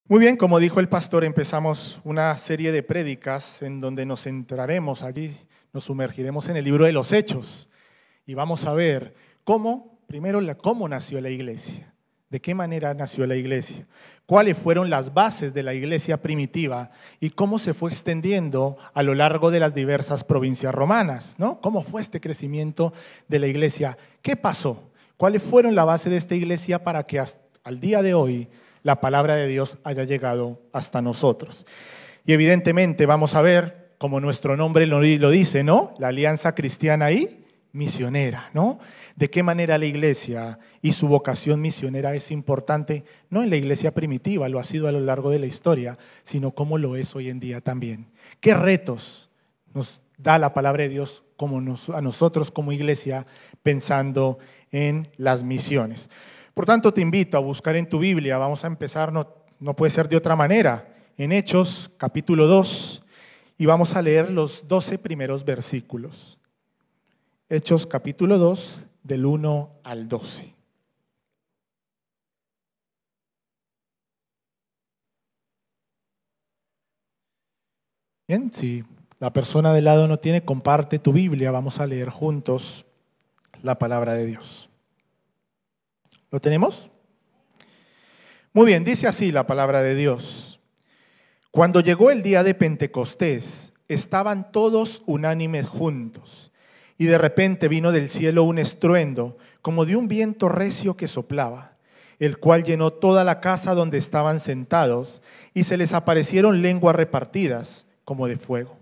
Muy bien, como dijo el pastor, empezamos una serie de prédicas en donde nos centraremos allí, nos sumergiremos en el libro de los Hechos y vamos a ver primero cómo nació la iglesia, de qué manera nació la iglesia, cuáles fueron las bases de la iglesia primitiva y cómo se fue extendiendo a lo largo de las diversas provincias romanas, ¿no? ¿Cómo fue este crecimiento de la iglesia? ¿Qué pasó? ¿Cuáles fueron la base de esta iglesia para que hasta al día de hoy la palabra de Dios haya llegado hasta nosotros? Y evidentemente vamos a ver, como nuestro nombre lo dice, ¿no? La alianza cristiana y misionera, ¿no? De qué manera la iglesia y su vocación misionera es importante, no en la iglesia primitiva, lo ha sido a lo largo de la historia, sino cómo lo es hoy en día también. ¿Qué retos nos da la palabra de Dios a nosotros como iglesia pensando en las misiones? Por tanto, te invito a buscar en tu Biblia, vamos a empezar, no puede ser de otra manera, en Hechos capítulo 2 y vamos a leer los 12 primeros versículos. Hechos capítulo 2 del 1 al 12. Bien, si la persona de lado no tiene, comparte tu Biblia, vamos a leer juntos la palabra de Dios. ¿Lo tenemos? Muy bien, dice así la palabra de Dios. Cuando llegó el día de Pentecostés, estaban todos unánimes juntos, y de repente vino del cielo un estruendo, como de un viento recio que soplaba, el cual llenó toda la casa donde estaban sentados, y se les aparecieron lenguas repartidas, como de fuego,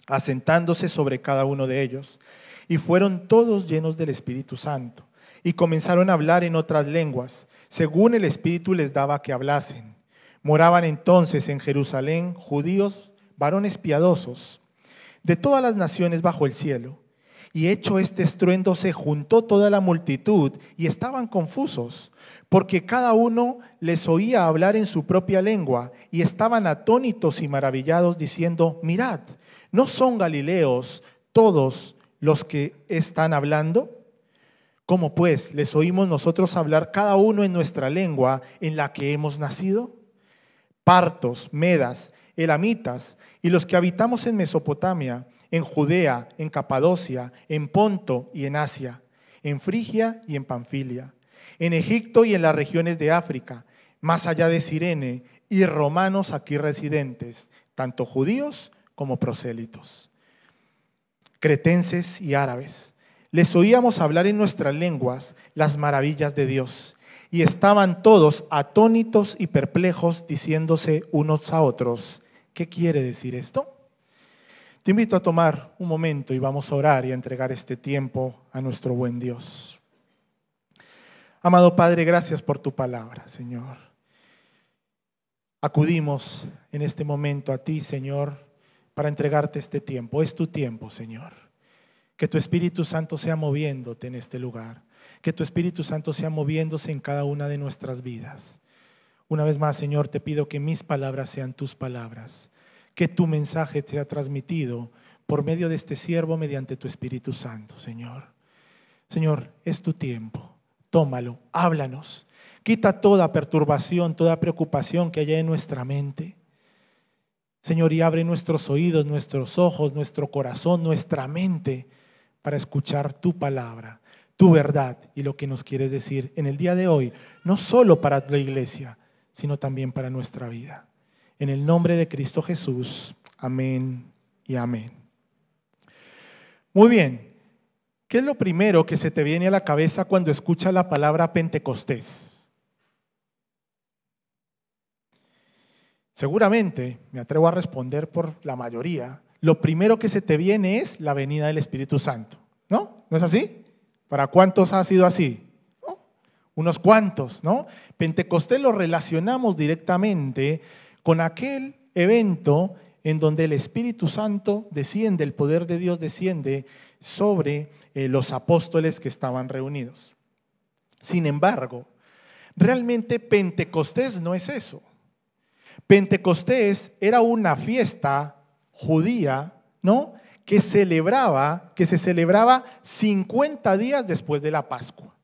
asentándose sobre cada uno de ellos, y fueron todos llenos del Espíritu Santo. Y comenzaron a hablar en otras lenguas, según el Espíritu les daba que hablasen. Moraban entonces en Jerusalén judíos, varones piadosos, de todas las naciones bajo el cielo. Y hecho este estruendo se juntó toda la multitud y estaban confusos, porque cada uno les oía hablar en su propia lengua y estaban atónitos y maravillados diciendo: mirad, ¿no son galileos todos los que están hablando? ¿Cómo pues les oímos nosotros hablar cada uno en nuestra lengua en la que hemos nacido? Partos, medas, elamitas y los que habitamos en Mesopotamia, en Judea, en Capadocia, en Ponto y en Asia, en Frigia y en Panfilia, en Egipto y en las regiones de África, más allá de Cirene, y romanos aquí residentes, tanto judíos como prosélitos, cretenses y árabes. Les oíamos hablar en nuestras lenguas las maravillas de Dios, y estaban todos atónitos y perplejos, diciéndose unos a otros: ¿qué quiere decir esto? Te invito a tomar un momento y vamos a orar y a entregar este tiempo a nuestro buen Dios. Amado Padre, gracias por tu palabra, Señor. Acudimos en este momento a ti, Señor, para entregarte este tiempo. Es tu tiempo, Señor. Que tu Espíritu Santo sea moviéndote en este lugar. Que tu Espíritu Santo sea moviéndose en cada una de nuestras vidas. Una vez más, Señor, te pido que mis palabras sean tus palabras. Que tu mensaje sea transmitido por medio de este siervo mediante tu Espíritu Santo, Señor. Señor, es tu tiempo. Tómalo, háblanos. Quita toda perturbación, toda preocupación que haya en nuestra mente. Señor, y abre nuestros oídos, nuestros ojos, nuestro corazón, nuestra mente, para escuchar tu palabra, tu verdad y lo que nos quieres decir en el día de hoy, no solo para la iglesia, sino también para nuestra vida. En el nombre de Cristo Jesús, amén y amén. Muy bien, ¿qué es lo primero que se te viene a la cabeza cuando escuchas la palabra Pentecostés? Seguramente, me atrevo a responder por la mayoría, lo primero que se te viene es la venida del Espíritu Santo, ¿no? ¿No es así? ¿Para cuántos ha sido así? ¿No? Unos cuantos, ¿no? Pentecostés lo relacionamos directamente con aquel evento en donde el Espíritu Santo desciende, el poder de Dios desciende sobre los apóstoles que estaban reunidos. Sin embargo, realmente Pentecostés no es eso. Pentecostés era una fiesta judía, ¿no?, que se celebraba 50 días después de la Pascua.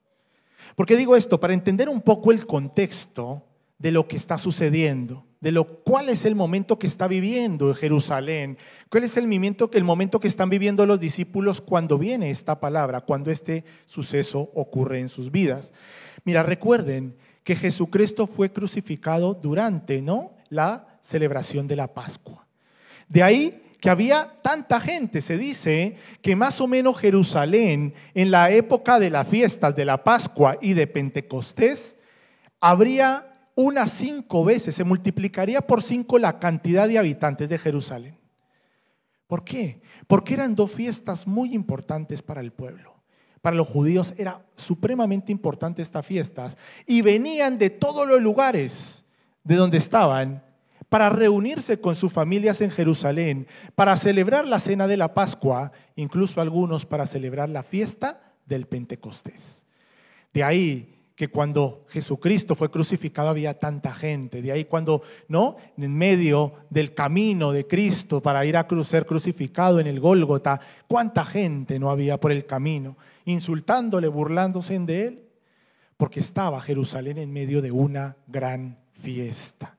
¿Por qué digo esto? Para entender un poco el contexto de lo que está sucediendo, cuál es el momento que está viviendo Jerusalén, cuál es el momento que están viviendo los discípulos cuando viene esta palabra, cuando este suceso ocurre en sus vidas. Mira, recuerden que Jesucristo fue crucificado durante, ¿no?, la celebración de la Pascua. De ahí que había tanta gente, se dice que más o menos Jerusalén en la época de las fiestas de la Pascua y de Pentecostés habría unas 5 veces, se multiplicaría por 5 la cantidad de habitantes de Jerusalén. ¿Por qué? Porque eran 2 fiestas muy importantes para el pueblo. Para los judíos era supremamente importante estas fiestas y venían de todos los lugares de donde estaban para reunirse con sus familias en Jerusalén, para celebrar la cena de la Pascua, incluso algunos para celebrar la fiesta del Pentecostés. De ahí que cuando Jesucristo fue crucificado había tanta gente. De ahí cuando, ¿no?, en medio del camino de Cristo para ir a ser crucificado en el Gólgota, cuánta gente no había por el camino, insultándole, burlándose de él, porque estaba Jerusalén en medio de una gran fiesta.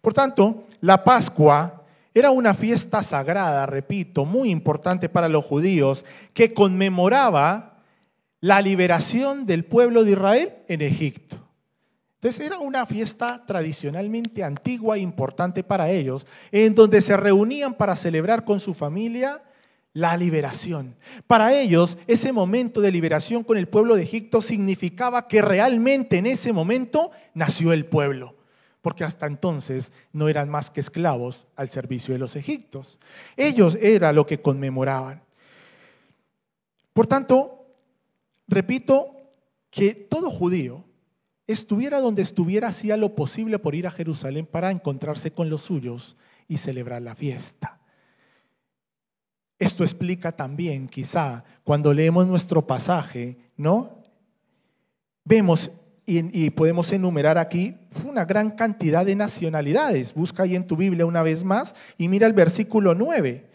Por tanto, la Pascua era una fiesta sagrada, repito, muy importante para los judíos, que conmemoraba la liberación del pueblo de Israel en Egipto. Entonces era una fiesta tradicionalmente antigua e importante para ellos, en donde se reunían para celebrar con su familia la liberación. Para ellos, ese momento de liberación con el pueblo de Egipto significaba que realmente en ese momento nació el pueblo, porque hasta entonces no eran más que esclavos al servicio de los egipcios. Ellos era lo que conmemoraban. Por tanto, repito que todo judío, estuviera donde estuviera, hacía lo posible por ir a Jerusalén para encontrarse con los suyos y celebrar la fiesta. Esto explica también, quizá, cuando leemos nuestro pasaje, ¿no?, vemos y podemos enumerar aquí una gran cantidad de nacionalidades. Busca ahí en tu Biblia una vez más y mira el versículo 9.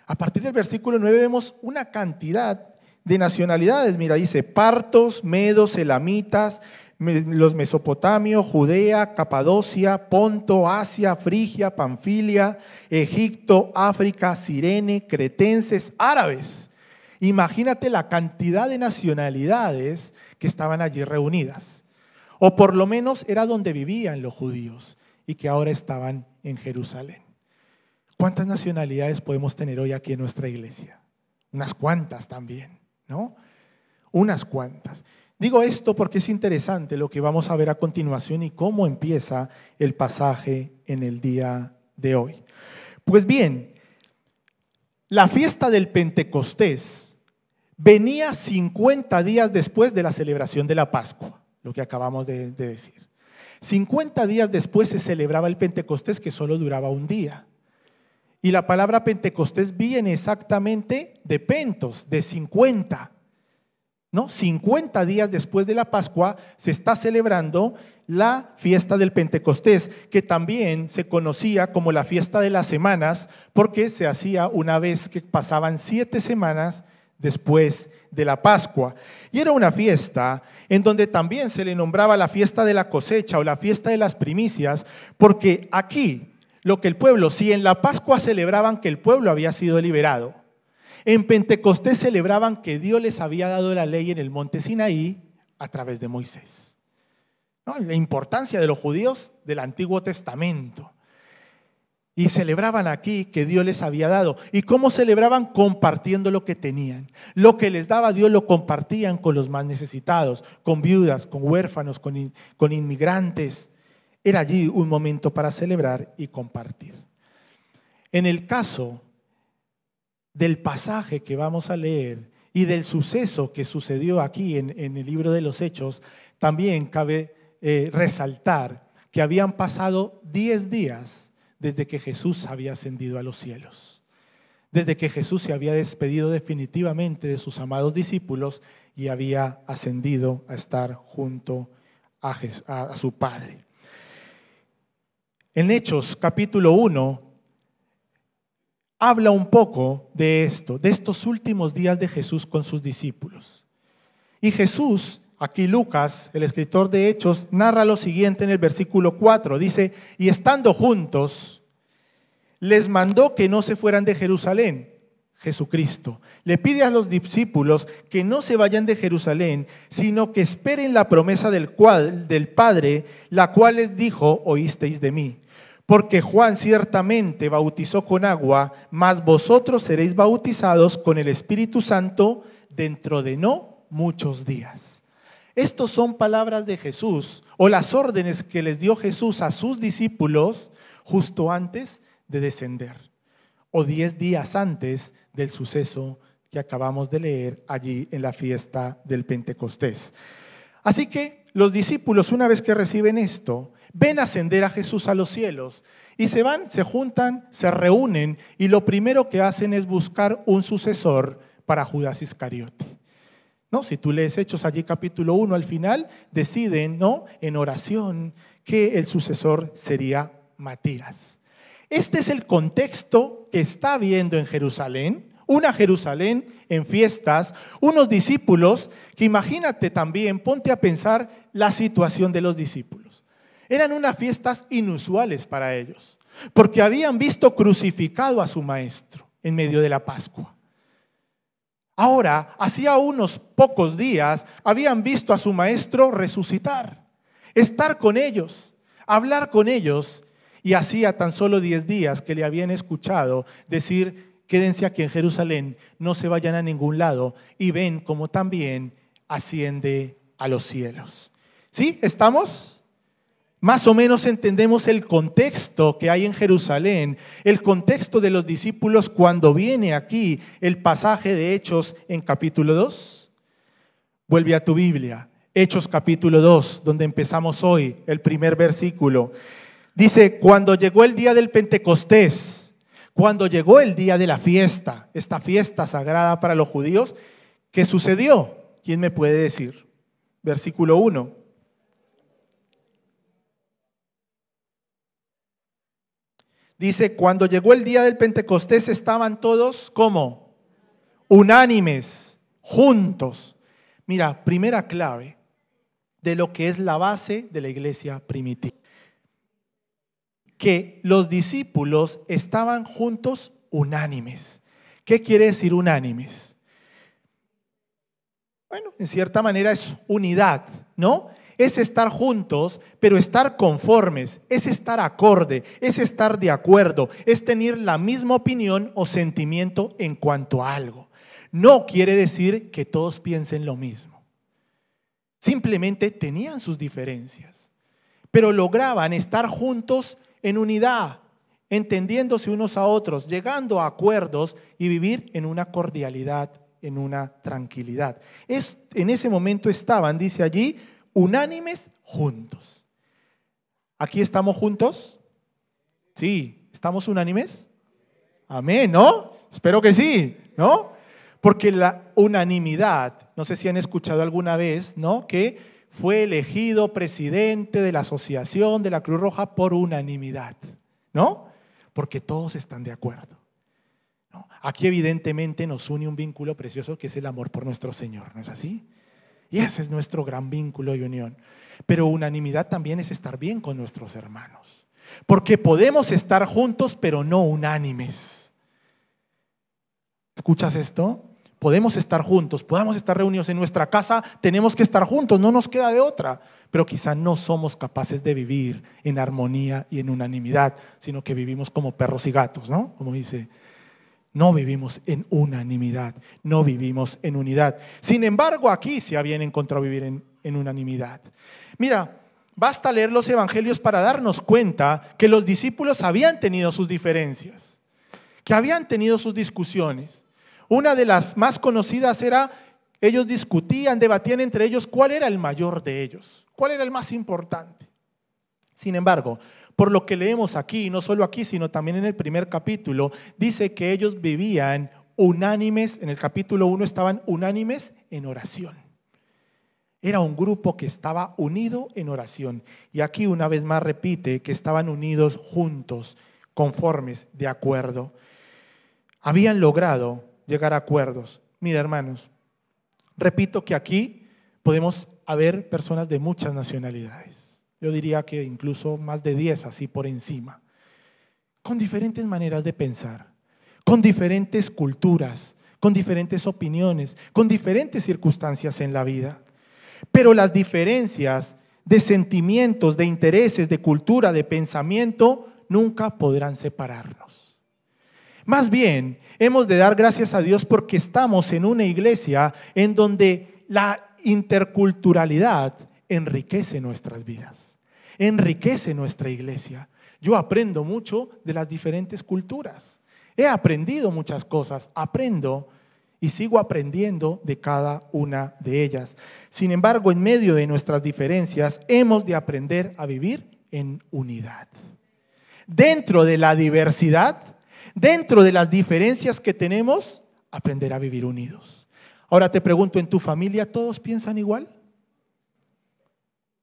A partir del versículo 9 vemos una cantidad de nacionalidades. Mira, dice partos, medos, elamitas, los mesopotamios, Judea, Capadocia, Ponto, Asia, Frigia, Panfilia, Egipto, África, Cirene, cretenses, árabes. Imagínate la cantidad de nacionalidades que estaban allí reunidas. O por lo menos era donde vivían los judíos y que ahora estaban en Jerusalén. ¿Cuántas nacionalidades podemos tener hoy aquí en nuestra iglesia? Unas cuantas también, ¿no? Unas cuantas. Digo esto porque es interesante lo que vamos a ver a continuación y cómo empieza el pasaje en el día de hoy. Pues bien, la fiesta del Pentecostés venía 50 días después de la celebración de la Pascua, lo que acabamos de decir. 50 días después se celebraba el Pentecostés, que solo duraba un día. Y la palabra Pentecostés viene exactamente de pentos, de 50. ¿No? 50 días después de la Pascua se está celebrando la fiesta del Pentecostés, que también se conocía como la fiesta de las semanas, porque se hacía una vez que pasaban 7 semanas después de la Pascua. Y era una fiesta en donde también se le nombraba la fiesta de la cosecha o la fiesta de las primicias, porque aquí lo que el pueblo, si en la Pascua celebraban que el pueblo había sido liberado, en Pentecostés celebraban que Dios les había dado la ley en el monte Sinaí a través de Moisés. ¿No? La importancia de los judíos del Antiguo Testamento. Y celebraban aquí que Dios les había dado. ¿Y cómo celebraban? Compartiendo lo que tenían. Lo que les daba Dios lo compartían con los más necesitados, con viudas, con huérfanos, con inmigrantes. Era allí un momento para celebrar y compartir. En el caso del pasaje que vamos a leer y del suceso que sucedió aquí en el libro de los Hechos, también cabe resaltar que habían pasado 10 días desde que Jesús había ascendido a los cielos, desde que Jesús se había despedido definitivamente de sus amados discípulos y había ascendido a estar junto a su Padre. En Hechos capítulo 1 habla un poco de esto, de estos últimos días de Jesús con sus discípulos. Y Jesús aquí Lucas, el escritor de Hechos, narra lo siguiente en el versículo 4. Dice, y estando juntos, les mandó que no se fueran de Jerusalén. Jesucristo le pide a los discípulos que no se vayan de Jerusalén, sino que esperen la promesa del Padre, la cual les dijo, oísteis de mí. Porque Juan ciertamente bautizó con agua, mas vosotros seréis bautizados con el Espíritu Santo dentro de no muchos días. Estos son palabras de Jesús, o las órdenes que les dio Jesús a sus discípulos justo antes de descender, o 10 días antes del suceso que acabamos de leer allí en la fiesta del Pentecostés. Así que los discípulos, una vez que reciben esto, ven ascender a Jesús a los cielos y se van, se juntan, se reúnen y lo primero que hacen es buscar un sucesor para Judas Iscariote. ¿No? Si tú lees Hechos allí capítulo 1 al final, deciden, ¿no?, en oración que el sucesor sería Matías. Este es el contexto que está habiendo en Jerusalén, una Jerusalén en fiestas, unos discípulos que imagínate también, ponte a pensar la situación de los discípulos. Eran unas fiestas inusuales para ellos, porque habían visto crucificado a su maestro en medio de la Pascua. Ahora, hacía unos pocos días, habían visto a su maestro resucitar, estar con ellos, hablar con ellos. Y hacía tan solo 10 días que le habían escuchado decir, quédense aquí en Jerusalén, no se vayan a ningún lado, y ven cómo también asciende a los cielos. ¿Sí? ¿Estamos? Más o menos entendemos el contexto que hay en Jerusalén, el contexto de los discípulos cuando viene aquí el pasaje de Hechos en capítulo 2. Vuelve a tu Biblia, Hechos capítulo 2, donde empezamos hoy, el primer versículo. Dice, cuando llegó el día del Pentecostés, cuando llegó el día de la fiesta, esta fiesta sagrada para los judíos, ¿qué sucedió? ¿Quién me puede decir? Versículo 1. Dice, cuando llegó el día del Pentecostés estaban todos, ¿cómo? Unánimes, juntos. Mira, primera clave de lo que es la base de la iglesia primitiva. Que los discípulos estaban juntos unánimes. ¿Qué quiere decir unánimes? Bueno, en cierta manera es unidad, ¿no? Es estar juntos, pero estar conformes, es estar acorde, es estar de acuerdo, es tener la misma opinión o sentimiento en cuanto a algo. No quiere decir que todos piensen lo mismo. Simplemente tenían sus diferencias, pero lograban estar juntos en unidad, entendiéndose unos a otros, llegando a acuerdos y vivir en una cordialidad, en una tranquilidad. En ese momento estaban, dice allí, unánimes juntos. ¿Aquí estamos juntos? Sí, ¿estamos unánimes? Amén, ¿no? Espero que sí, ¿no? Porque la unanimidad, no sé si han escuchado alguna vez, ¿no?, que fue elegido presidente de la Asociación de la Cruz Roja por unanimidad, ¿no? Porque todos están de acuerdo, ¿no? Aquí evidentemente nos une un vínculo precioso que es el amor por nuestro Señor, ¿no es así? Y ese es nuestro gran vínculo y unión. Pero unanimidad también es estar bien con nuestros hermanos, porque podemos estar juntos pero no unánimes. ¿Escuchas esto? Podemos estar juntos, podamos estar reunidos en nuestra casa, tenemos que estar juntos, no nos queda de otra, pero quizá no somos capaces de vivir en armonía y en unanimidad, sino que vivimos como perros y gatos, ¿no? Como dice, no vivimos en unanimidad, no vivimos en unidad. Sin embargo, aquí sí habían encontrado vivir en unanimidad. Mira, basta leer los evangelios para darnos cuenta que los discípulos habían tenido sus diferencias, que habían tenido sus discusiones. Una de las más conocidas era, ellos discutían, debatían entre ellos cuál era el mayor de ellos, cuál era el más importante. Sin embargo, por lo que leemos aquí, no solo aquí, sino también en el primer capítulo, dice que ellos vivían unánimes, en el capítulo 1 estaban unánimes en oración. Era un grupo que estaba unido en oración. Y aquí una vez más repite que estaban unidos juntos, conformes, de acuerdo. Habían logrado llegar a acuerdos. Mira, hermanos, repito que aquí podemos haber personas de muchas nacionalidades. Yo diría que incluso más de 10 así por encima, con diferentes maneras de pensar, con diferentes culturas, con diferentes opiniones, con diferentes circunstancias en la vida. Pero las diferencias de sentimientos, de intereses, de cultura, de pensamiento, nunca podrán separarnos. Más bien, hemos de dar gracias a Dios porque estamos en una iglesia en donde la interculturalidad enriquece nuestras vidas, enriquece nuestra iglesia. Yo aprendo mucho de las diferentes culturas. He aprendido muchas cosas, aprendo y sigo aprendiendo de cada una de ellas. Sin embargo, en medio de nuestras diferencias, hemos de aprender a vivir en unidad. Dentro de la diversidad, dentro de las diferencias que tenemos, aprender a vivir unidos. Ahora te pregunto, ¿en tu familia todos piensan igual?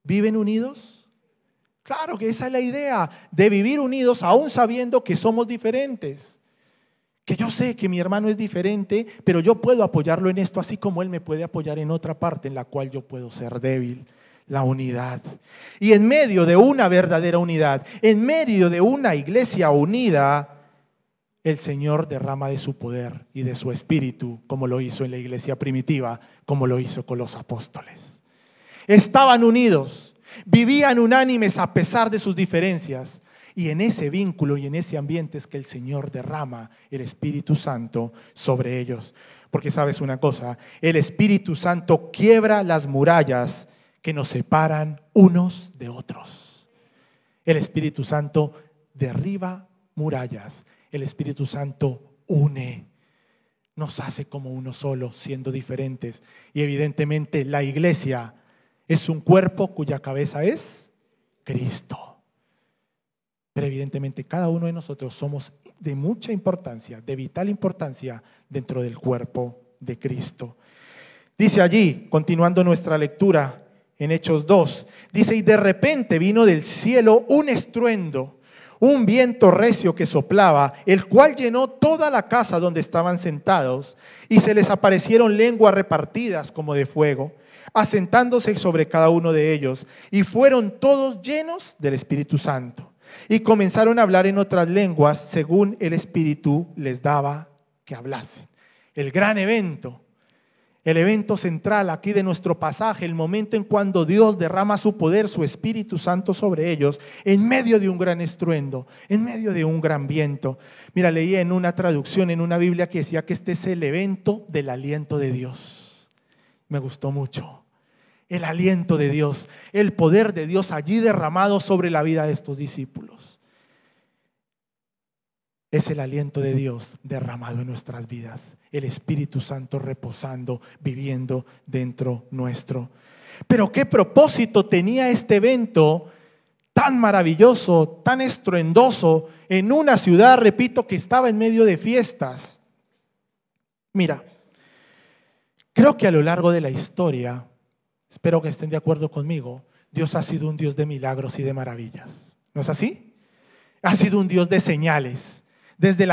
¿Viven unidos? Claro que esa es la idea, de vivir unidos aún sabiendo que somos diferentes. Que yo sé que mi hermano es diferente, pero yo puedo apoyarlo en esto, así como él me puede apoyar en otra parte en la cual yo puedo ser débil. La unidad. Y en medio de una verdadera unidad, en medio de una iglesia unida, el Señor derrama de su poder y de su espíritu, como lo hizo en la iglesia primitiva, como lo hizo con los apóstoles. Estaban unidos, vivían unánimes a pesar de sus diferencias. Y en ese vínculo y en ese ambiente es que el Señor derrama el Espíritu Santo sobre ellos. Porque sabes una cosa, el Espíritu Santo quiebra las murallas que nos separan unos de otros. El Espíritu Santo derriba murallas. El Espíritu Santo une. Nos hace como uno solo, siendo diferentes. Y evidentemente la iglesia es un cuerpo cuya cabeza es Cristo. Pero evidentemente cada uno de nosotros somos de mucha importancia, de vital importancia dentro del cuerpo de Cristo. Dice allí, continuando nuestra lectura en Hechos 2, dice: y de repente vino del cielo un estruendo, un viento recio que soplaba, el cual llenó toda la casa donde estaban sentados, y se les aparecieron lenguas repartidas como de fuego, asentándose sobre cada uno de ellos, y fueron todos llenos del Espíritu Santo. Y comenzaron a hablar en otras lenguas según el Espíritu les daba que hablasen. El gran evento, el evento central aquí de nuestro pasaje, el momento en cuando Dios derrama su poder, su Espíritu Santo sobre ellos, en medio de un gran estruendo, en medio de un gran viento. Mira, leí en una traducción, en una Biblia, que decía que este es el evento del aliento de Dios. Me gustó mucho. El aliento de Dios, el poder de Dios allí derramado sobre la vida de estos discípulos. Es el aliento de Dios derramado en nuestras vidas, el Espíritu Santo reposando, viviendo dentro nuestro. Pero ¿qué propósito tenía este evento tan maravilloso, tan estruendoso, en una ciudad, repito, que estaba en medio de fiestas? Mira, creo que a lo largo de la historia, espero que estén de acuerdo conmigo, Dios ha sido un Dios de milagros y de maravillas. ¿No es así? Ha sido un Dios de señales. Desde el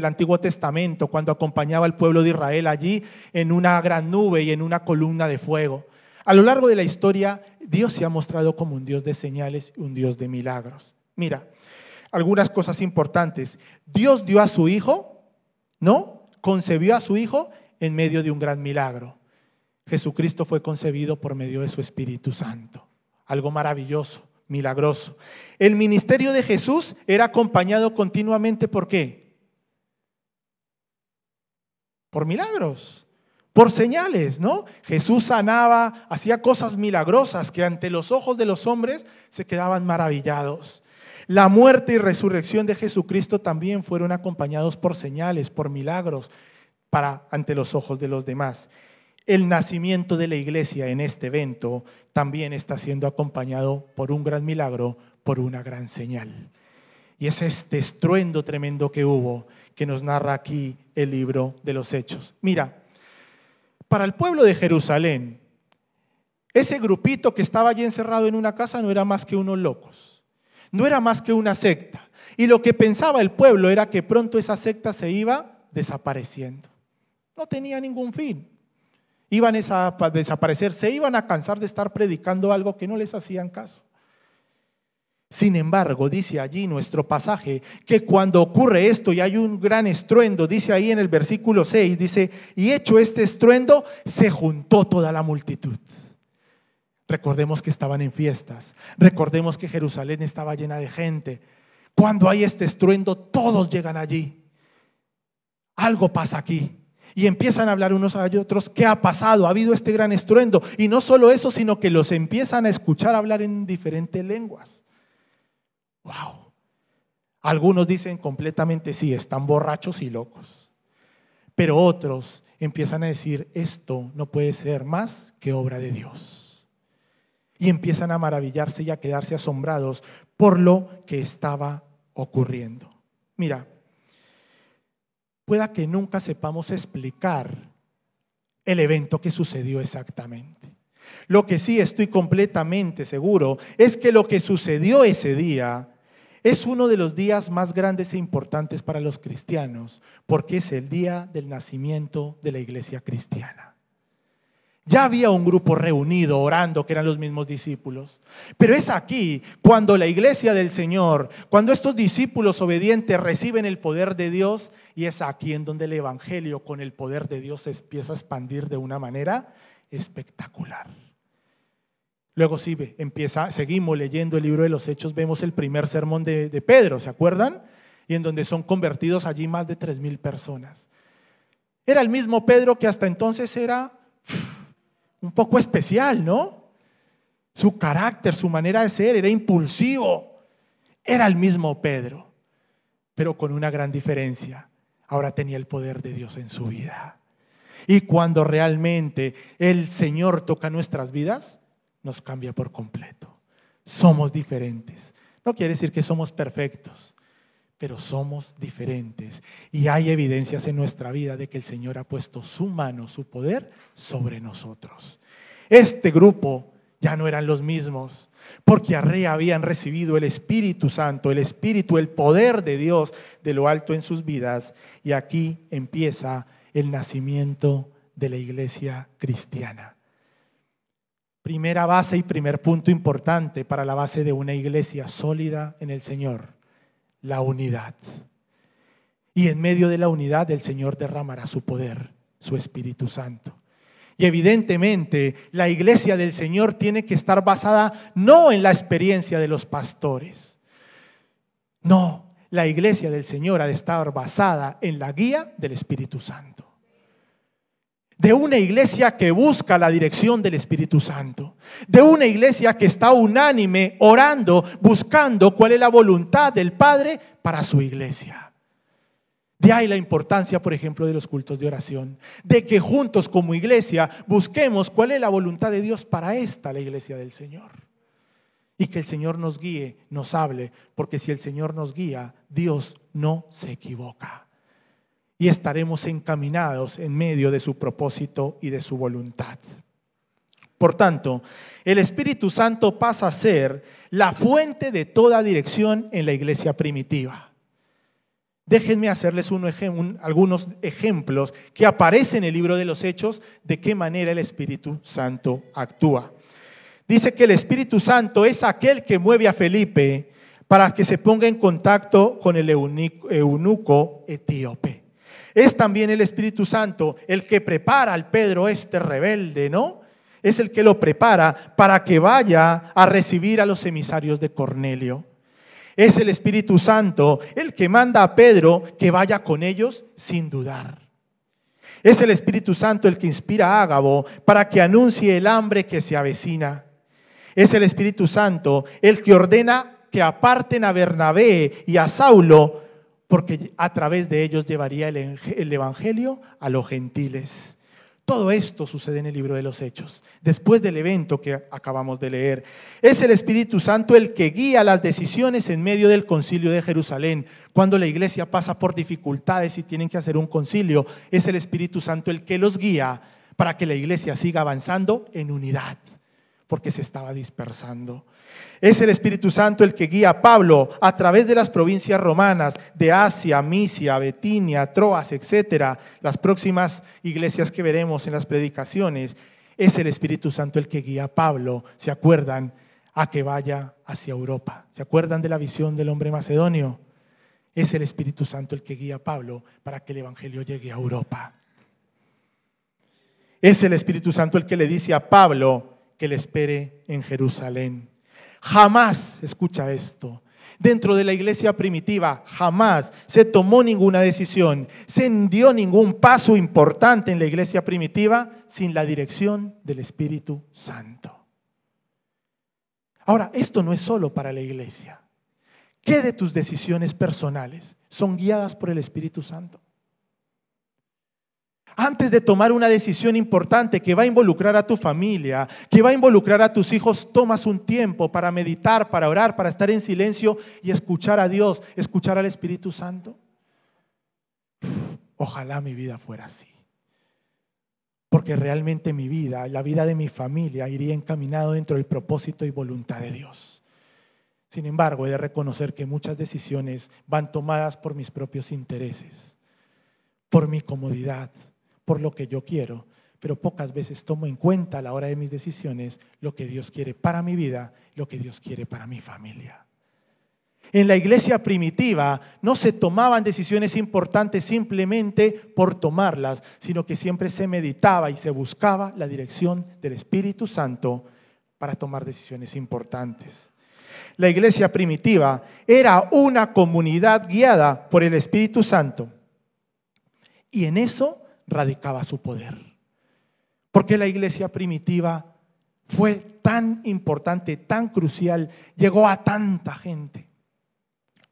Antiguo Testamento, cuando acompañaba al pueblo de Israel allí en una gran nube y en una columna de fuego. A lo largo de la historia, Dios se ha mostrado como un Dios de señales y un Dios de milagros. Mira, algunas cosas importantes. Dios dio a su Hijo, ¿no? Concebió a su Hijo en medio de un gran milagro. Jesucristo fue concebido por medio de su Espíritu Santo. Algo maravilloso, milagroso. El ministerio de Jesús era acompañado continuamente ¿por qué? Por milagros, por señales, ¿no? Jesús sanaba, hacía cosas milagrosas que ante los ojos de los hombres se quedaban maravillados. La muerte y resurrección de Jesucristo también fueron acompañados por señales, por milagros, ante los ojos de los demás. El nacimiento de la iglesia en este evento también está siendo acompañado por un gran milagro, por una gran señal. Y es este estruendo tremendo que hubo, que nos narra aquí el libro de los Hechos. Mira, para el pueblo de Jerusalén, ese grupito que estaba allí encerrado en una casa no era más que unos locos, no era más que una secta. Y lo que pensaba el pueblo era que pronto esa secta se iba desapareciendo. No tenía ningún fin. iban a desaparecer, se iban a cansar de estar predicando algo que no les hacían caso. Sin embargo, dice allí nuestro pasaje que cuando ocurre esto y hay un gran estruendo, dice ahí en el versículo 6, dice, y hecho este estruendo, se juntó toda la multitud. Recordemos que estaban en fiestas, recordemos que Jerusalén estaba llena de gente. Cuando hay este estruendo, todos llegan allí. Algo pasa aquí. Y empiezan a hablar unos a otros, ¿qué ha pasado? Ha habido este gran estruendo. Y no solo eso, sino que los empiezan a escuchar hablar en diferentes lenguas. ¡Wow! Algunos dicen completamente sí, están borrachos y locos. Pero otros empiezan a decir, esto no puede ser más que obra de Dios. Y empiezan a maravillarse y a quedarse asombrados por lo que estaba ocurriendo. Mira, pueda que nunca sepamos explicar el evento que sucedió exactamente. Lo que sí estoy completamente seguro es que lo que sucedió ese día es uno de los días más grandes e importantes para los cristianos, porque es el día del nacimiento de la iglesia cristiana. Ya había un grupo reunido orando que eran los mismos discípulos, pero es aquí cuando la iglesia del Señor, cuando estos discípulos obedientes reciben el poder de Dios, y es aquí en donde el evangelio con el poder de Dios se empieza a expandir de una manera espectacular. Luego seguimos leyendo el libro de los Hechos, vemos el primer sermón de Pedro, ¿se acuerdan? Y en donde son convertidos allí más de 3,000 personas. Era el mismo Pedro que hasta entonces era un poco especial, ¿no? Su carácter, su manera de ser era impulsivo. Era el mismo Pedro, pero con una gran diferencia. Ahora tenía el poder de Dios en su vida. Y cuando realmente el Señor toca nuestras vidas, nos cambia por completo. Somos diferentes. No quiere decir que somos perfectos, pero somos diferentes. Y hay evidencias en nuestra vida de que el Señor ha puesto su mano, su poder sobre nosotros. Este grupo ya no eran los mismos, porque habían recibido el Espíritu Santo, el Espíritu, el poder de Dios de lo alto en sus vidas. Y aquí empieza el nacimiento de la iglesia cristiana. Primera base y primer punto importante para la base de una iglesia sólida en el Señor, la unidad. Y en medio de la unidad el Señor derramará su poder, su Espíritu Santo. Y evidentemente la iglesia del Señor tiene que estar basada no en la experiencia de los pastores. No, la iglesia del Señor ha de estar basada en la guía del Espíritu Santo. De una iglesia que busca la dirección del Espíritu Santo. De una iglesia que está unánime, orando, buscando cuál es la voluntad del Padre para su iglesia. De ahí la importancia, por ejemplo, de los cultos de oración. De que juntos como iglesia busquemos cuál es la voluntad de Dios para la iglesia del Señor. Y que el Señor nos guíe, nos hable, porque si el Señor nos guía, Dios no se equivoca. Y estaremos encaminados en medio de su propósito y de su voluntad. Por tanto, el Espíritu Santo pasa a ser la fuente de toda dirección en la iglesia primitiva. Déjenme hacerles algunos ejemplos que aparecen en el libro de los Hechos de qué manera el Espíritu Santo actúa. Dice que el Espíritu Santo es aquel que mueve a Felipe para que se ponga en contacto con el eunuco etíope. Es también el Espíritu Santo el que prepara al Pedro rebelde, ¿no? Es el que lo prepara para que vaya a recibir a los emisarios de Cornelio. Es el Espíritu Santo el que manda a Pedro que vaya con ellos sin dudar. Es el Espíritu Santo el que inspira a Ágabo para que anuncie el hambre que se avecina. Es el Espíritu Santo el que ordena que aparten a Bernabé y a Saulo, porque a través de ellos llevaría el evangelio a los gentiles. Todo esto sucede en el libro de los Hechos, después del evento que acabamos de leer. Es el Espíritu Santo el que guía las decisiones en medio del concilio de Jerusalén. Cuando la iglesia pasa por dificultades y tienen que hacer un concilio, es el Espíritu Santo el que los guía para que la iglesia siga avanzando en unidad. porque se estaba dispersando. Es el Espíritu Santo el que guía a Pablo a través de las provincias romanas, de Asia, Misia, Betinia, Troas, etcétera, las próximas iglesias que veremos en las predicaciones. Es el Espíritu Santo el que guía a Pablo, ¿se acuerdan? A que vaya hacia Europa. ¿Se acuerdan de la visión del hombre macedonio? Es el Espíritu Santo el que guía a Pablo para que el evangelio llegue a Europa. Es el Espíritu Santo el que le dice a Pablo que le espere en Jerusalén. Jamás, escucha esto, dentro de la iglesia primitiva jamás se tomó ninguna decisión, se dio ningún paso importante en la iglesia primitiva sin la dirección del Espíritu Santo. Ahora, esto no es solo para la iglesia. ¿Qué de tus decisiones personales son guiadas por el Espíritu Santo? Antes de tomar una decisión importante que va a involucrar a tu familia, que va a involucrar a tus hijos, tomas un tiempo para meditar, para orar, para estar en silencio y escuchar a Dios, escuchar al Espíritu Santo. Ojalá mi vida fuera así. Porque realmente mi vida, la vida de mi familia, iría encaminado dentro del propósito y voluntad de Dios. Sin embargo, he de reconocer que muchas decisiones van tomadas por mis propios intereses, por mi comodidad, por lo que yo quiero, pero pocas veces tomo en cuenta a la hora de mis decisiones lo que Dios quiere para mi vida, lo que Dios quiere para mi familia. En la iglesia primitiva no se tomaban decisiones importantes simplemente por tomarlas, sino que siempre se meditaba y se buscaba la dirección del Espíritu Santo para tomar decisiones importantes. La iglesia primitiva era una comunidad guiada por el Espíritu Santo y en eso radicaba su poder. Porque la iglesia primitiva fue tan importante, tan crucial, llegó a tanta gente.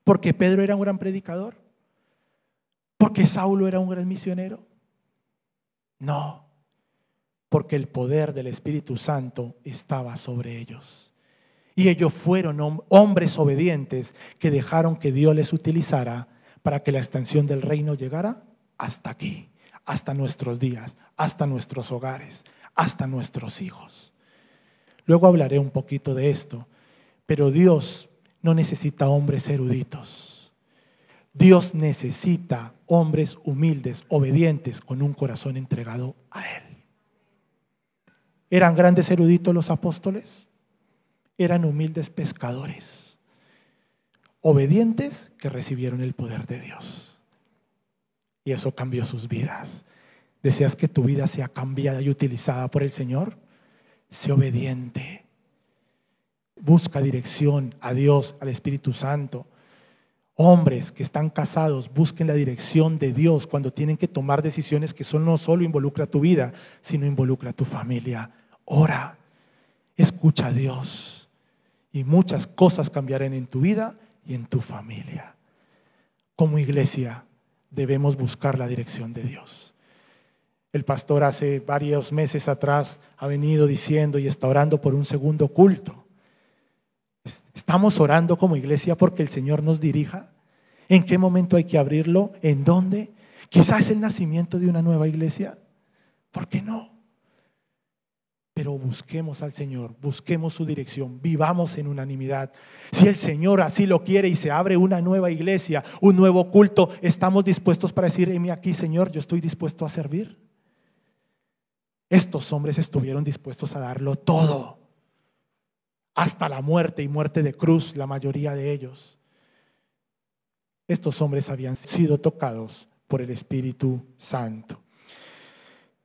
Porque Pedro era un gran predicador, porque Saulo era un gran misionero. No, porque el poder del Espíritu Santo estaba sobre ellos. Y ellos fueron hombres obedientes que dejaron que Dios les utilizara para que la extensión del reino llegara hasta aquí, hasta nuestros días, hasta nuestros hogares, hasta nuestros hijos. Luego hablaré un poquito de esto, pero Dios no necesita hombres eruditos. Dios necesita hombres humildes, obedientes, con un corazón entregado a Él. ¿Eran grandes eruditos los apóstoles? Eran humildes pescadores, obedientes que recibieron el poder de Dios. Y eso cambió sus vidas. ¿Deseas que tu vida sea cambiada y utilizada por el Señor? Sé obediente. Busca dirección a Dios, al Espíritu Santo. Hombres que están casados, busquen la dirección de Dios cuando tienen que tomar decisiones que no solo involucra tu vida, sino involucra tu familia. Ora, escucha a Dios y muchas cosas cambiarán en tu vida y en tu familia. Como iglesia debemos buscar la dirección de Dios. El pastor hace varios meses atrás ha venido diciendo y está orando por un segundo culto. ¿Estamos orando como iglesia porque el Señor nos dirija? ¿En qué momento hay que abrirlo? ¿En dónde? Quizás es el nacimiento de una nueva iglesia. ¿Por qué no? Pero busquemos al Señor, busquemos su dirección, vivamos en unanimidad. Si el Señor así lo quiere y se abre una nueva iglesia, un nuevo culto, ¿estamos dispuestos para decir, heme aquí, Señor, yo estoy dispuesto a servir? Estos hombres estuvieron dispuestos a darlo todo, hasta la muerte y muerte de cruz, la mayoría de ellos. Estos hombres habían sido tocados por el Espíritu Santo.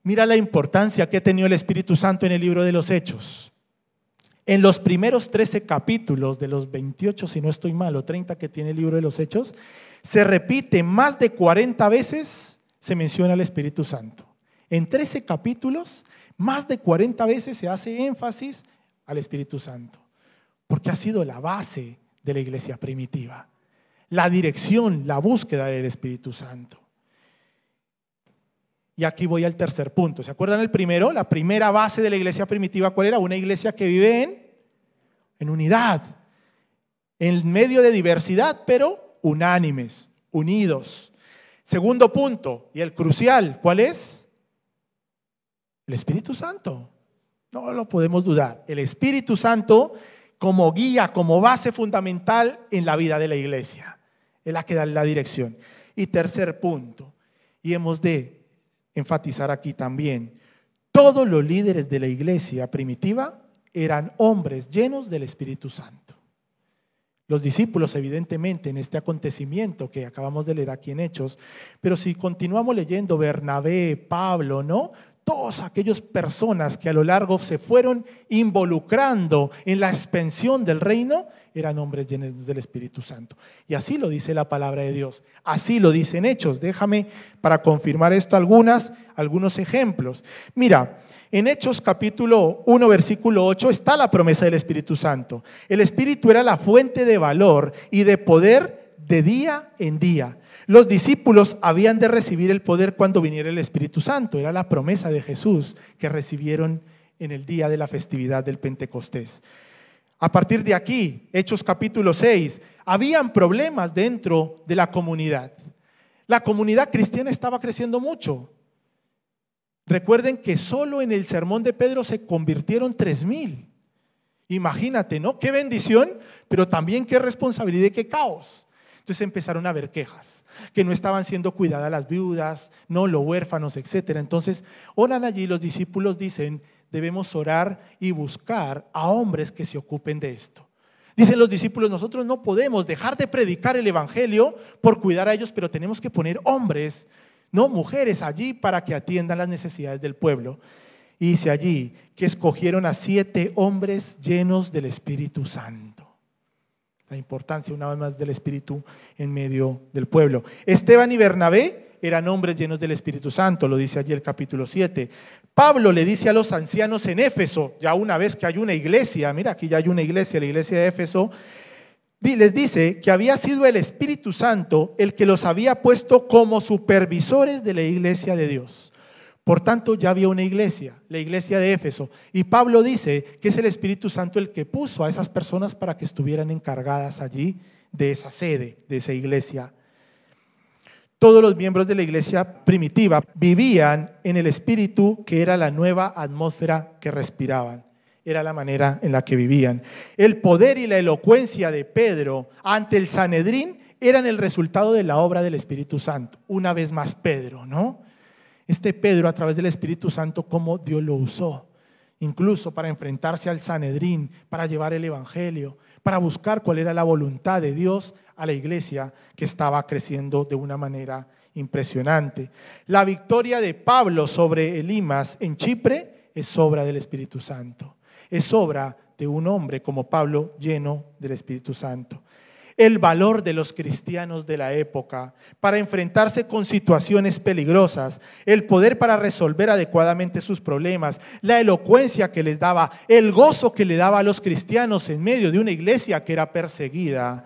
Mira la importancia que ha tenido el Espíritu Santo en el libro de los Hechos. En los primeros 13 capítulos de los 28, si no estoy mal, o 30 que tiene el libro de los Hechos, se repite más de 40 veces, se menciona el Espíritu Santo. En 13 capítulos, más de 40 veces se hace énfasis al Espíritu Santo, porque ha sido la base de la iglesia primitiva. La dirección, la búsqueda del Espíritu Santo. Y aquí voy al tercer punto. ¿Se acuerdan el primero? La primera base de la iglesia primitiva, ¿cuál era? Una iglesia que vive en unidad, en medio de diversidad, pero unánimes, unidos. Segundo punto, y el crucial, ¿cuál es? El Espíritu Santo. No lo podemos dudar. El Espíritu Santo como guía, como base fundamental en la vida de la iglesia. Es la que da la dirección. Y tercer punto, y hemos de enfatizar aquí también, todos los líderes de la iglesia primitiva eran hombres llenos del Espíritu Santo. Los discípulos, evidentemente, en este acontecimiento que acabamos de leer aquí en Hechos, pero si continuamos leyendo Bernabé, Pablo, ¿no? Todas aquellas personas que a lo largo se fueron involucrando en la expansión del reino, eran hombres llenos del Espíritu Santo. Y así lo dice la palabra de Dios, así lo dice en Hechos. Déjame para confirmar esto algunos ejemplos. Mira, en Hechos capítulo 1 versículo 8 está la promesa del Espíritu Santo. El Espíritu era la fuente de valor y de poder de día en día. Los discípulos habían de recibir el poder cuando viniera el Espíritu Santo. Era la promesa de Jesús que recibieron en el día de la festividad del Pentecostés. A partir de aquí, Hechos capítulo 6, habían problemas dentro de la comunidad. La comunidad cristiana estaba creciendo mucho. Recuerden que solo en el sermón de Pedro se convirtieron 3,000. Imagínate, ¿no? Qué bendición, pero también qué responsabilidad y qué caos. Entonces empezaron a haber quejas, que no estaban siendo cuidadas las viudas, no los huérfanos, etc. Entonces oran allí, los discípulos dicen, debemos orar y buscar a hombres que se ocupen de esto. Dicen los discípulos, nosotros no podemos dejar de predicar el evangelio por cuidar a ellos, pero tenemos que poner hombres, no mujeres allí para que atiendan las necesidades del pueblo. Y dice allí que escogieron a 7 hombres llenos del Espíritu Santo. La importancia una vez más del Espíritu en medio del pueblo. Esteban y Bernabé eran hombres llenos del Espíritu Santo, lo dice allí el capítulo 7. Pablo le dice a los ancianos en Éfeso, ya una vez que hay una iglesia, mira aquí ya hay una iglesia, la iglesia de Éfeso, les dice que había sido el Espíritu Santo el que los había puesto como supervisores de la iglesia de Dios. Por tanto, ya había una iglesia, la iglesia de Éfeso. Y Pablo dice que es el Espíritu Santo el que puso a esas personas para que estuvieran encargadas allí de esa sede, de esa iglesia. Todos los miembros de la iglesia primitiva vivían en el Espíritu, que era la nueva atmósfera que respiraban. Era la manera en la que vivían. El poder y la elocuencia de Pedro ante el Sanedrín eran el resultado de la obra del Espíritu Santo. Una vez más Pedro, ¿no? Este Pedro, a través del Espíritu Santo, cómo Dios lo usó, incluso para enfrentarse al Sanedrín, para llevar el evangelio, para buscar cuál era la voluntad de Dios a la iglesia que estaba creciendo de una manera impresionante. La victoria de Pablo sobre Elimas en Chipre es obra del Espíritu Santo. Es obra de un hombre como Pablo lleno del Espíritu Santo. El valor de los cristianos de la época para enfrentarse con situaciones peligrosas, el poder para resolver adecuadamente sus problemas, la elocuencia que les daba, el gozo que le daba a los cristianos en medio de una iglesia que era perseguida,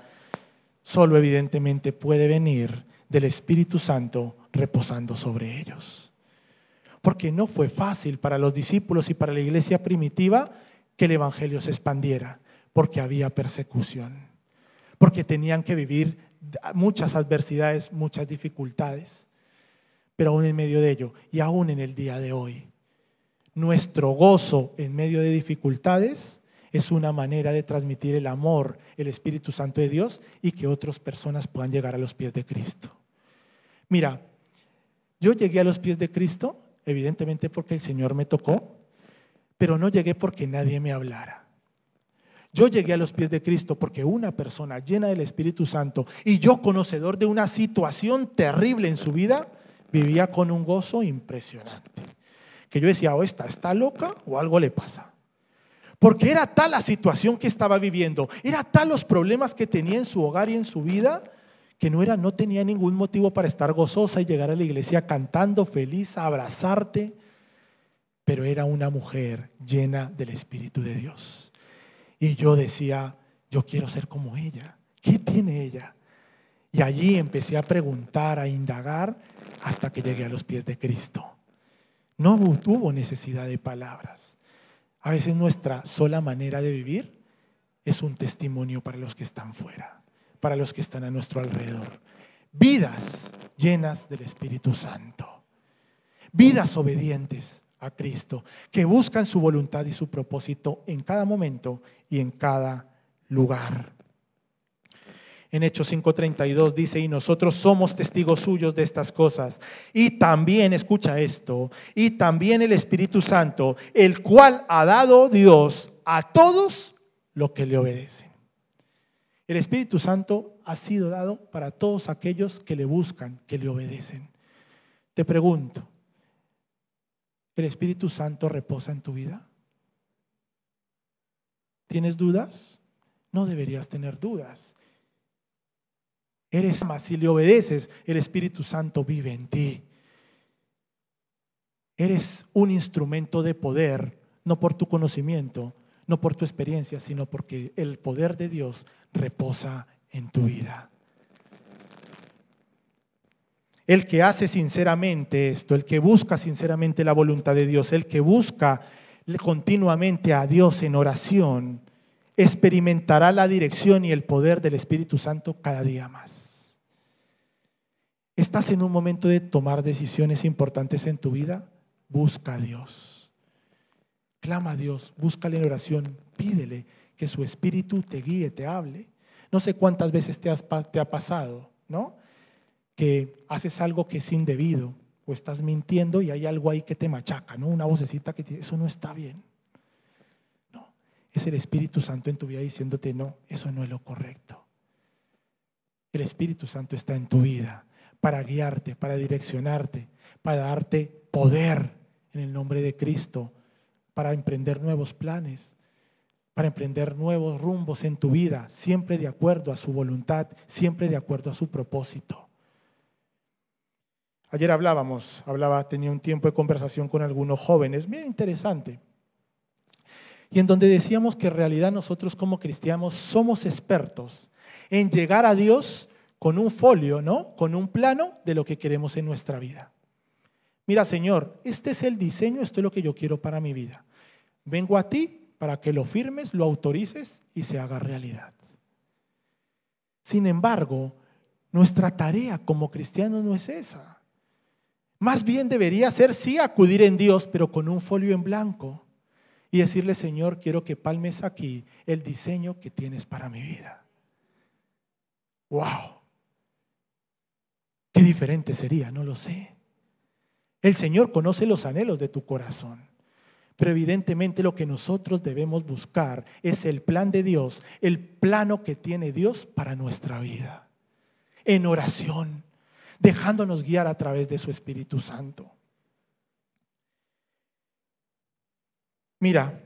solo evidentemente puede venir del Espíritu Santo reposando sobre ellos. Porque no fue fácil para los discípulos y para la iglesia primitiva que el evangelio se expandiera, porque había persecución. Porque tenían que vivir muchas adversidades, muchas dificultades, pero aún en medio de ello y aún en el día de hoy, nuestro gozo en medio de dificultades es una manera de transmitir el amor, el Espíritu Santo de Dios y que otras personas puedan llegar a los pies de Cristo. Mira, yo llegué a los pies de Cristo, evidentemente porque el Señor me tocó, pero no llegué porque nadie me hablara. Yo llegué a los pies de Cristo porque una persona llena del Espíritu Santo y yo conocedor de una situación terrible en su vida, vivía con un gozo impresionante. Que yo decía, o esta está loca o algo le pasa. Porque era tal la situación que estaba viviendo, era tal los problemas que tenía en su hogar y en su vida, que no tenía ningún motivo para estar gozosa y llegar a la iglesia cantando, feliz, a abrazarte. Pero era una mujer llena del Espíritu de Dios. Y yo decía, yo quiero ser como ella. ¿Qué tiene ella? Y allí empecé a preguntar, a indagar, hasta que llegué a los pies de Cristo. No hubo necesidad de palabras. A veces nuestra sola manera de vivir es un testimonio para los que están fuera, para los que están a nuestro alrededor. Vidas llenas del Espíritu Santo. Vidas obedientes a Cristo, que buscan su voluntad y su propósito en cada momento y en cada lugar. En Hechos 5:32 dice: y nosotros somos testigos suyos de estas cosas. Y también, escucha esto, y también el Espíritu Santo, el cual ha dado Dios a todos los que le obedecen. El Espíritu Santo ha sido dado para todos aquellos que le buscan, que le obedecen. Te pregunto, ¿el Espíritu Santo reposa en tu vida? ¿Tienes dudas? No deberías tener dudas. Eres más, si le obedeces, el Espíritu Santo vive en ti. Eres un instrumento de poder, no por tu conocimiento, no por tu experiencia, sino porque el poder de Dios reposa en tu vida. El que hace sinceramente esto, el que busca sinceramente la voluntad de Dios, el que busca continuamente a Dios en oración, experimentará la dirección y el poder del Espíritu Santo cada día más. ¿Estás en un momento de tomar decisiones importantes en tu vida? Busca a Dios. Clama a Dios, búscale en oración, pídele que su Espíritu te guíe, te hable. No sé cuántas veces te ha pasado, ¿no? Que haces algo que es indebido o estás mintiendo y hay algo ahí que te machaca, ¿no? Una vocecita que te dice: eso no está bien. Es el Espíritu Santo en tu vida diciéndote: no, eso no es lo correcto. El Espíritu Santo está en tu vida para guiarte, para direccionarte, para darte poder en el nombre de Cristo, para emprender nuevos planes, para emprender nuevos rumbos en tu vida, siempre de acuerdo a su voluntad, siempre de acuerdo a su propósito. Ayer tenía un tiempo de conversación con algunos jóvenes, bien interesante. Y en donde decíamos que en realidad nosotros como cristianos somos expertos en llegar a Dios con un folio, ¿no? Con un plano de lo que queremos en nuestra vida. Mira, Señor, este es el diseño, esto es lo que yo quiero para mi vida. Vengo a ti para que lo firmes, lo autorices y se haga realidad. Sin embargo, nuestra tarea como cristianos no es esa. Más bien debería ser sí acudir en Dios, pero con un folio en blanco. Y decirle: Señor, quiero que palmes aquí el diseño que tienes para mi vida. ¡Wow! Qué diferente sería, no lo sé. El Señor conoce los anhelos de tu corazón. Pero evidentemente lo que nosotros debemos buscar es el plan de Dios, el plano que tiene Dios para nuestra vida. En oración, dejándonos guiar a través de su Espíritu Santo. Mira,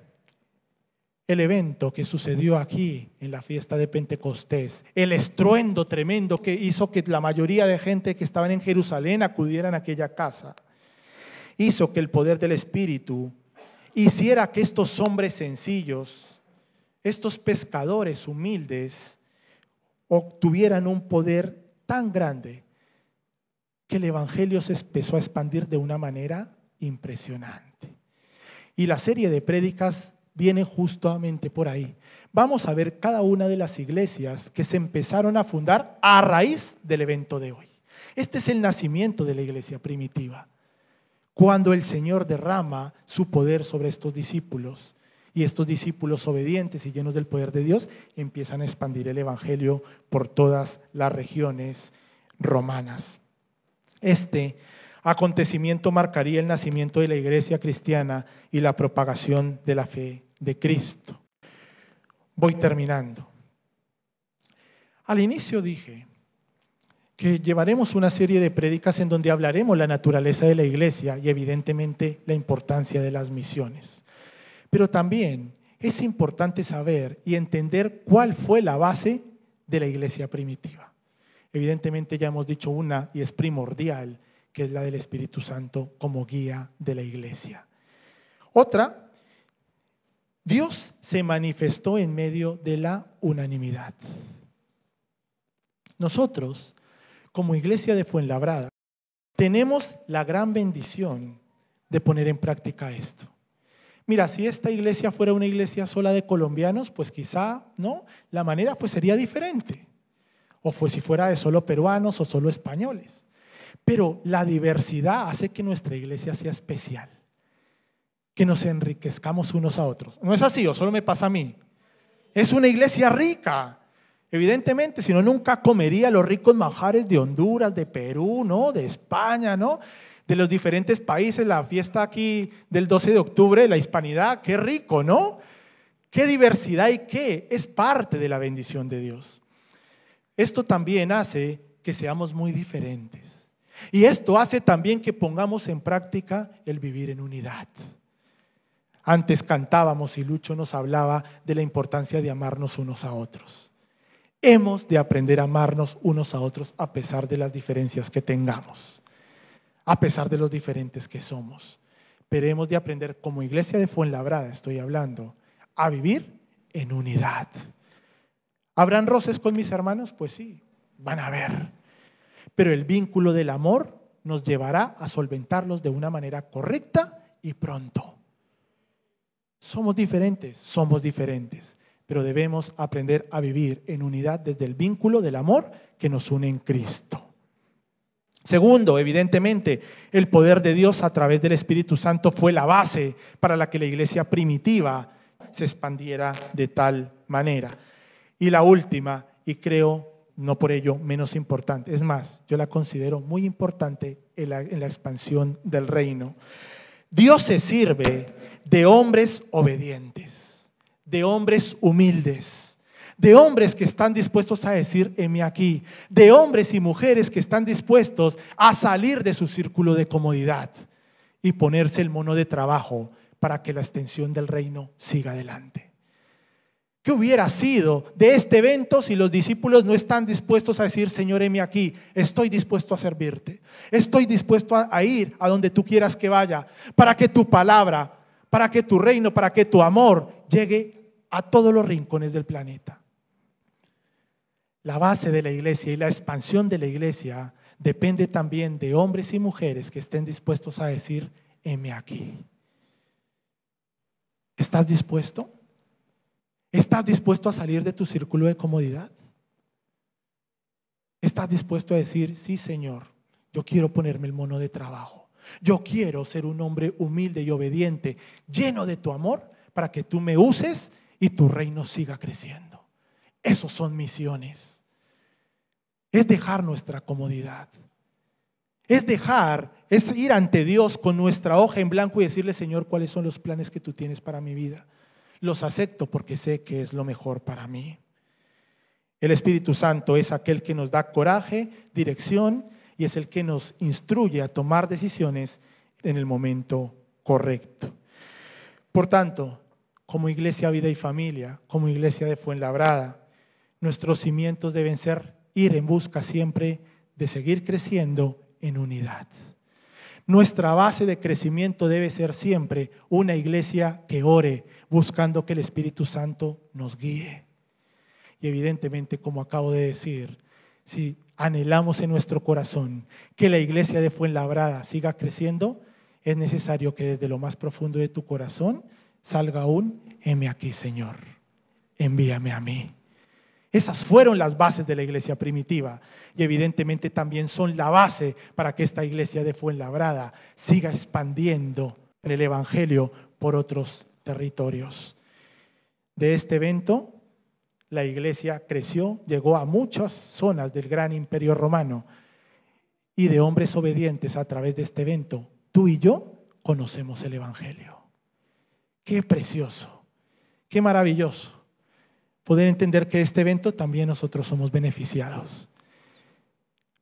el evento que sucedió aquí en la fiesta de Pentecostés, el estruendo tremendo que hizo que la mayoría de gente que estaban en Jerusalén acudieran a aquella casa, hizo que el poder del Espíritu hiciera que estos hombres sencillos, estos pescadores humildes, obtuvieran un poder tan grande que el Evangelio se empezó a expandir de una manera impresionante. Y la serie de prédicas viene justamente por ahí. Vamos a ver cada una de las iglesias que se empezaron a fundar a raíz del evento de hoy. Este es el nacimiento de la iglesia primitiva. Cuando el Señor derrama su poder sobre estos discípulos, y estos discípulos obedientes y llenos del poder de Dios empiezan a expandir el evangelio por todas las regiones romanas. Este acontecimiento marcaría el nacimiento de la iglesia cristiana y la propagación de la fe de Cristo. Voy terminando. Al inicio dije que llevaremos una serie de prédicas en donde hablaremos la naturaleza de la iglesia y evidentemente la importancia de las misiones. Pero también es importante saber y entender cuál fue la base de la iglesia primitiva. Evidentemente ya hemos dicho una y es primordial, que es la del Espíritu Santo como guía de la iglesia. Otra, Dios se manifestó en medio de la unanimidad. Nosotros, como iglesia de Fuenlabrada, tenemos la gran bendición de poner en práctica esto. Mira, si esta iglesia fuera una iglesia sola de colombianos, pues quizá, ¿no? La manera pues sería diferente. O si fuera de solo peruanos o solo españoles. Pero la diversidad hace que nuestra iglesia sea especial. que nos enriquezcamos unos a otros. ¿No es así o solo me pasa a mí? Es una iglesia rica. Evidentemente, si no, nunca comería los ricos manjares de Honduras, de Perú, ¿no? De España, ¿no? De los diferentes países, la fiesta aquí del 12 de octubre, la hispanidad, qué rico, ¿no? Qué diversidad y qué es parte de la bendición de Dios. Esto también hace que seamos muy diferentes. Y esto hace también que pongamos en práctica el vivir en unidad. Antes cantábamos y Lucho nos hablaba de la importancia de amarnos unos a otros. Hemos de aprender a amarnos unos a otros a pesar de las diferencias que tengamos, a pesar de los diferentes que somos. Pero hemos de aprender, como iglesia de Fuenlabrada estoy hablando, a vivir en unidad. ¿Habrán roces con mis hermanos? Pues sí, van a haber. Pero el vínculo del amor nos llevará a solventarlos de una manera correcta y pronto. Somos diferentes, pero debemos aprender a vivir en unidad desde el vínculo del amor que nos une en Cristo. Segundo, evidentemente, el poder de Dios a través del Espíritu Santo fue la base para la que la iglesia primitiva se expandiera de tal manera. Y la última, y creo no por ello menos importante, es más, yo la considero muy importante en la expansión del reino. Dios se sirve de hombres obedientes, de hombres humildes, de hombres que están dispuestos a decir, heme aquí, de hombres y mujeres que están dispuestos a salir de su círculo de comodidad y ponerse el mono de trabajo para que la extensión del reino siga adelante. ¿Qué hubiera sido de este evento si los discípulos no están dispuestos a decir, Señor, heme aquí, estoy dispuesto a servirte, estoy dispuesto a ir a donde tú quieras que vaya, para que tu palabra, para que tu reino, para que tu amor llegue a todos los rincones del planeta? La base de la iglesia y la expansión de la iglesia depende también de hombres y mujeres que estén dispuestos a decir, heme aquí. ¿Estás dispuesto? ¿Estás dispuesto a salir de tu círculo de comodidad? ¿Estás dispuesto a decir, sí, Señor, yo quiero ponerme el mono de trabajo? Yo quiero ser un hombre humilde y obediente, lleno de tu amor, para que tú me uses y tu reino siga creciendo. Esos son misiones. Es dejar nuestra comodidad. Es ir ante Dios con nuestra hoja en blanco y decirle, Señor, ¿cuáles son los planes que tú tienes para mi vida? Los acepto porque sé que es lo mejor para mí. El Espíritu Santo es aquel que nos da coraje, dirección y es el que nos instruye a tomar decisiones en el momento correcto. Por tanto, como Iglesia Vida y Familia, como Iglesia de Fuenlabrada, nuestros cimientos deben ser ir en busca siempre de seguir creciendo en unidad. Nuestra base de crecimiento debe ser siempre una iglesia que ore, buscando que el Espíritu Santo nos guíe. Y evidentemente, como acabo de decir, si anhelamos en nuestro corazón que la iglesia de Fuenlabrada siga creciendo, es necesario que desde lo más profundo de tu corazón salga un, heme aquí, Señor, envíame a mí. Esas fueron las bases de la iglesia primitiva y evidentemente también son la base para que esta iglesia de Fuenlabrada siga expandiendo en el evangelio por otros territorios. De este evento, la iglesia creció, llegó a muchas zonas del gran imperio romano y de hombres obedientes a través de este evento, tú y yo conocemos el evangelio. Qué precioso, qué maravilloso poder entender que de este evento también nosotros somos beneficiados.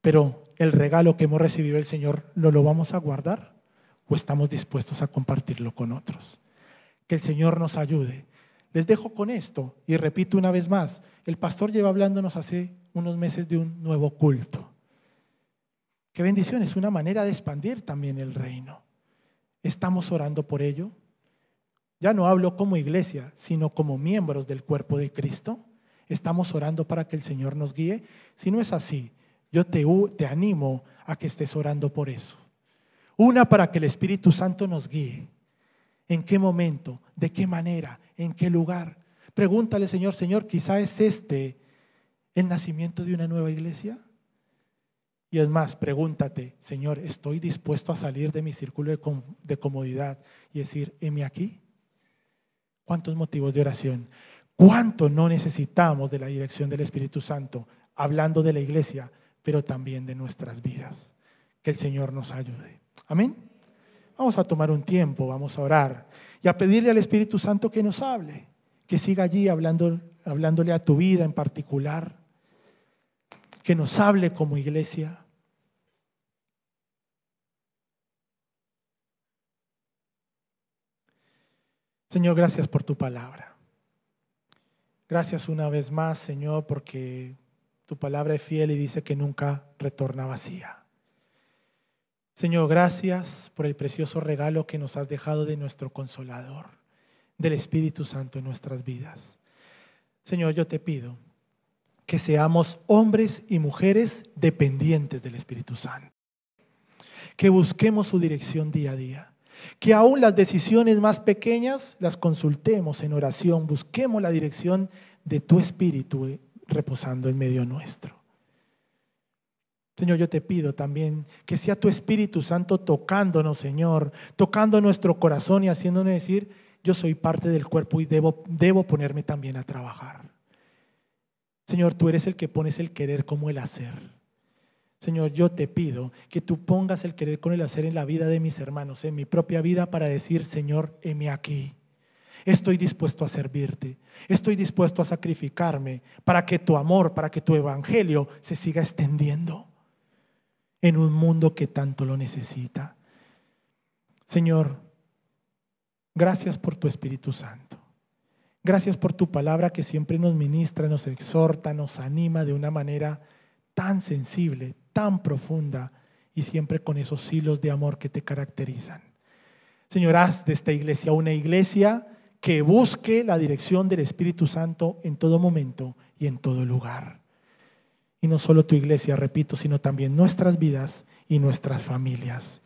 Pero el regalo que hemos recibido del Señor, ¿no lo vamos a guardar o estamos dispuestos a compartirlo con otros? Que el Señor nos ayude. Les dejo con esto y repito una vez más, el pastor lleva hablándonos hace unos meses de un nuevo culto. Qué bendición, es una manera de expandir también el reino. ¿Estamos orando por ello? Ya no hablo como iglesia, sino como miembros del cuerpo de Cristo. ¿Estamos orando para que el Señor nos guíe? Si no es así, yo te animo a que estés orando por eso. Una, para que el Espíritu Santo nos guíe. ¿En qué momento? ¿De qué manera? ¿En qué lugar? Pregúntale, Señor, quizá es este el nacimiento de una nueva iglesia. Y es más, pregúntate, Señor, ¿estoy dispuesto a salir de mi círculo de comodidad y decir, heme aquí? ¿Cuántos motivos de oración? ¿Cuánto no necesitamos de la dirección del Espíritu Santo? Hablando de la iglesia, pero también de nuestras vidas. Que el Señor nos ayude. Amén. Vamos a tomar un tiempo, vamos a orar y a pedirle al Espíritu Santo que nos hable, que siga allí hablándole a tu vida en particular, que nos hable como iglesia. Señor, gracias por tu palabra. Gracias una vez más, Señor, porque tu palabra es fiel y dice que nunca retorna vacía. Señor, gracias por el precioso regalo que nos has dejado de nuestro Consolador, del Espíritu Santo en nuestras vidas. Señor, yo te pido que seamos hombres y mujeres dependientes del Espíritu Santo, que busquemos su dirección día a día, que aún las decisiones más pequeñas las consultemos en oración, busquemos la dirección de tu Espíritu reposando en medio nuestro. Señor, yo te pido también que sea tu Espíritu Santo tocándonos, Señor, tocando nuestro corazón y haciéndonos decir, yo soy parte del cuerpo y debo ponerme también a trabajar. Señor, tú eres el que pones el querer como el hacer. Señor, yo te pido que tú pongas el querer con el hacer en la vida de mis hermanos, en mi propia vida, para decir, Señor, heme aquí. Estoy dispuesto a servirte, estoy dispuesto a sacrificarme para que tu amor, para que tu evangelio se siga extendiendo en un mundo que tanto lo necesita. Señor, gracias por tu Espíritu Santo. Gracias por tu palabra que siempre nos ministra, nos exhorta, nos anima de una manera tan sensible, tan profunda y siempre con esos hilos de amor que te caracterizan. Señor, haz de esta iglesia una iglesia que busque la dirección del Espíritu Santo en todo momento y en todo lugar. Y no solo tu iglesia, repito, sino también nuestras vidas y nuestras familias.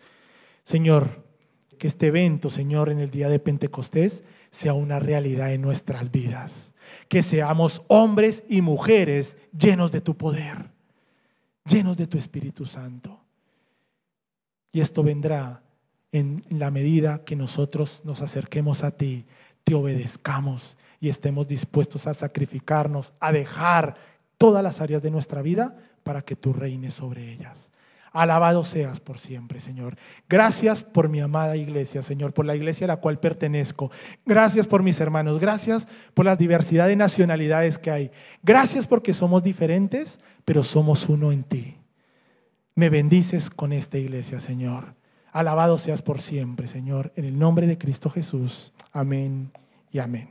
Señor, que este evento, Señor, en el día de Pentecostés sea una realidad en nuestras vidas. Que seamos hombres y mujeres llenos de tu poder, llenos de tu Espíritu Santo. Y esto vendrá en la medida que nosotros nos acerquemos a ti, te obedezcamos y estemos dispuestos a sacrificarnos, a dejar todas las áreas de nuestra vida para que tú reines sobre ellas. Alabado seas por siempre, Señor. Gracias por mi amada iglesia, Señor, por la iglesia a la cual pertenezco. Gracias por mis hermanos. Gracias por la diversidad de nacionalidades que hay. Gracias porque somos diferentes, pero somos uno en ti. Me bendices con esta iglesia, Señor. Alabado seas por siempre, Señor. En el nombre de Cristo Jesús. Amén y amén.